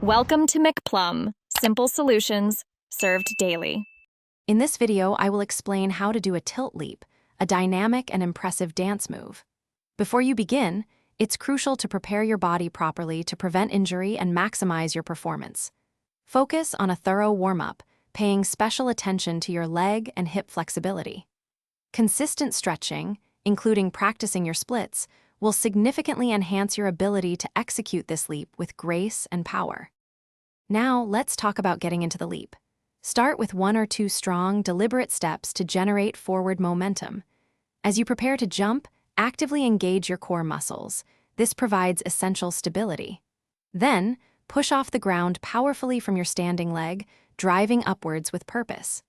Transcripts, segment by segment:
Welcome to McPlum, simple solutions served daily. In this video, I will explain how to do a tilt leap, a dynamic and impressive dance move. Before you begin, it's crucial to prepare your body properly to prevent injury and maximize your performance. Focus on a thorough warm-up, paying special attention to your leg and hip flexibility. Consistent stretching, including practicing your splits, will significantly enhance your ability to execute this leap with grace and power. Now, let's talk about getting into the leap. Start with 1 or 2 strong, deliberate steps to generate forward momentum. As you prepare to jump, actively engage your core muscles. This provides essential stability. Then, push off the ground powerfully from your standing leg, driving upwards with purpose.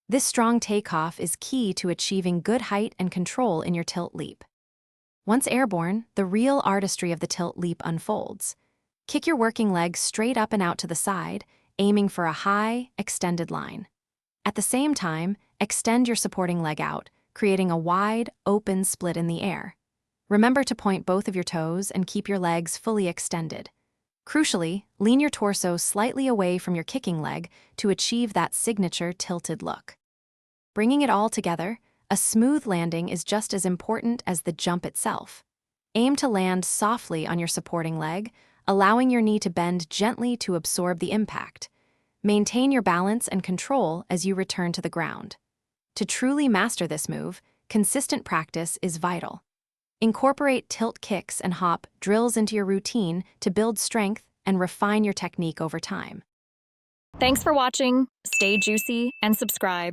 This strong takeoff is key to achieving good height and control in your tilt leap. Once airborne, the real artistry of the tilt leap unfolds. Kick your working leg straight up and out to the side, aiming for a high, extended line. At the same time, extend your supporting leg out, creating a wide, open split in the air. Remember to point both of your toes and keep your legs fully extended. Crucially, lean your torso slightly away from your kicking leg to achieve that signature tilted look. Bringing it all together, a smooth landing is just as important as the jump itself. Aim to land softly on your supporting leg, allowing your knee to bend gently to absorb the impact. Maintain your balance and control as you return to the ground. To truly master this move, consistent practice is vital. Incorporate tilt kicks and hop drills into your routine to build strength and refine your technique over time. Thanks for watching. Stay juicy and subscribe.